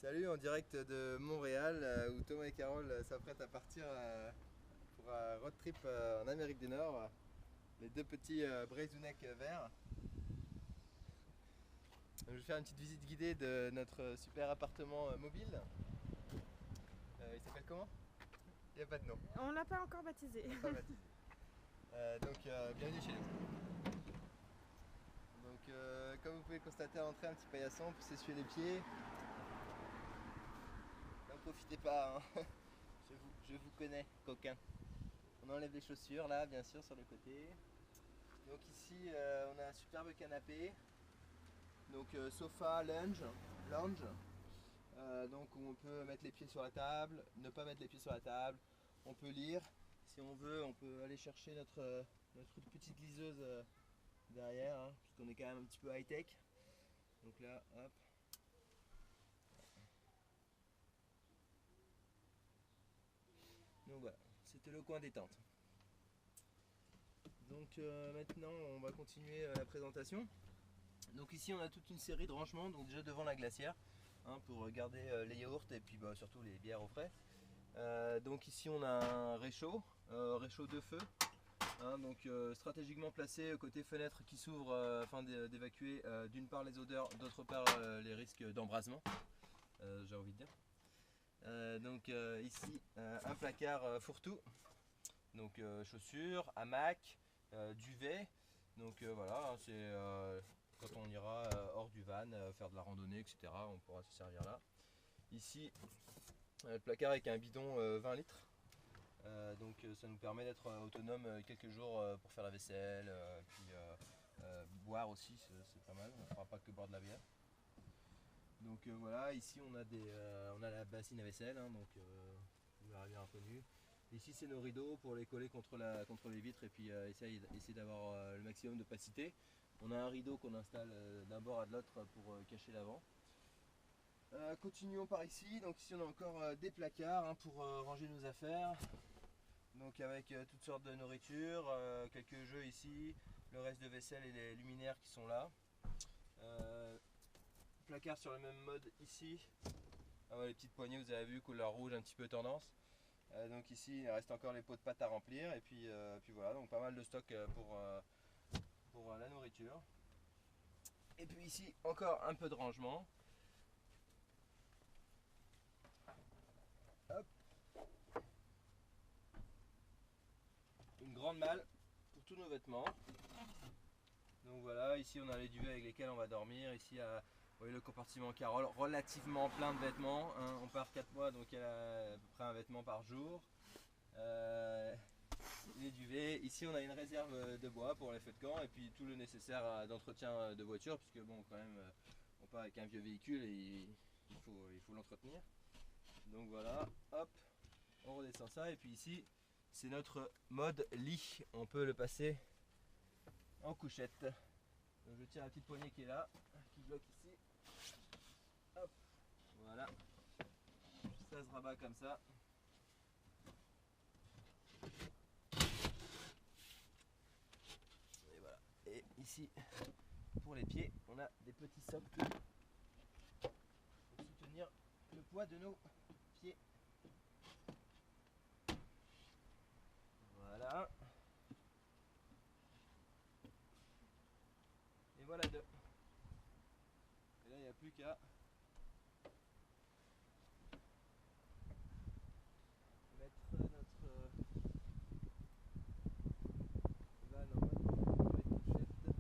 Salut, en direct de Montréal où Thomas et Carole s'apprêtent à partir pour un road trip en Amérique du Nord. Les deux petits Breizouneck verts. Je vais faire une petite visite guidée de notre super appartement mobile. Il s'appelle comment? Il n'y a pas de nom. On l'a pas encore baptisé. Pas baptisé. Bienvenue chez nous. Comme vous pouvez le constater à l'entrée, un petit paillasson pour s'essuyer les pieds. N'en profitez pas, hein. Je vous connais, coquin. On enlève les chaussures là, bien sûr, sur le côté. Donc ici, on a un superbe canapé. Donc sofa, lounge. Donc où on peut mettre les pieds sur la table, ne pas mettre les pieds sur la table. On peut lire. Si on veut, on peut aller chercher notre petite liseuse derrière, hein, puisqu'on est quand même un petit peu high-tech. Donc là, hop. Donc voilà, c'était le coin détente. Donc maintenant on va continuer la présentation. Donc ici on a toute une série de rangements, donc déjà devant la glacière, hein, pour garder les yaourts et puis surtout les bières au frais. Donc ici on a un réchaud de feu, hein, donc stratégiquement placé côté fenêtre qui s'ouvre afin d'évacuer d'une part les odeurs, d'autre part les risques d'embrasement, j'ai envie de dire. Ici un placard fourre-tout, donc chaussures, hamac, duvet. Donc voilà, hein, c'est quand on ira hors du van, faire de la randonnée, etc. On pourra se servir là. Ici, le placard avec un bidon 20 litres. Donc ça nous permet d'être autonome quelques jours pour faire la vaisselle, puis boire aussi, c'est pas mal. On ne fera pas que boire de la bière. Donc voilà, ici on a la bassine à vaisselle, hein, donc vous l'avez bien reconnu. Ici c'est nos rideaux pour les coller contre les vitres et puis essayer d'avoir le maximum d'opacité. On a un rideau qu'on installe d'un bord à de l'autre pour cacher l'avant. Continuons par ici. Donc ici on a encore des placards, hein, pour ranger nos affaires. Donc avec toutes sortes de nourriture, quelques jeux ici, le reste de vaisselle et les luminaires qui sont là. Placard sur le même mode ici. Ah ouais, les petites poignées, vous avez vu, couleur rouge, un petit peu tendance. Donc ici il reste encore les pots de pâte à remplir et puis voilà, donc pas mal de stock pour la nourriture. Et puis ici encore un peu de rangement. Hop. Une grande malle pour tous nos vêtements. Donc voilà, ici on a les duvets avec lesquels on va dormir. Ici vous voyez le compartiment Carole, relativement plein de vêtements, hein. On part 4 mois, donc il y a à peu près un vêtement par jour. Les duvets, ici on a une réserve de bois pour les feux de camp et puis tout le nécessaire d'entretien de voiture, puisque bon, quand même on part avec un vieux véhicule et il faut l'entretenir. Donc voilà, hop, on redescend ça et puis ici c'est notre mode lit, on peut le passer en couchette. Donc je tire la petite poignée qui est là, qui bloque ici. Hop, voilà, ça se rabat comme ça. Et voilà. Et ici, pour les pieds, on a des petits socles pour soutenir le poids de nos pieds. Voilà. Et voilà deux. Et là, il n'y a plus qu'à mettre notre van en mode couchette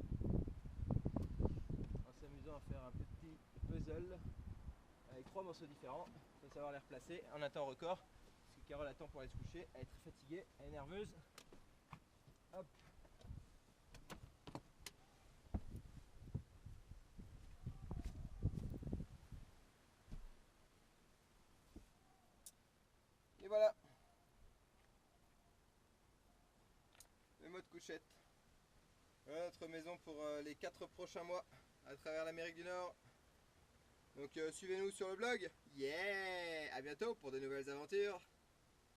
en s'amusant à faire un petit puzzle avec 3 morceaux différents. Il faut savoir les replacer en un temps record, parce que Carole attend pour aller se coucher, elle est très fatiguée, elle est nerveuse. Hop. Et voilà le mode couchette. Voilà notre maison pour les 4 prochains mois à travers l'Amérique du Nord. Donc suivez-nous sur le blog. Yeah! À bientôt pour de nouvelles aventures.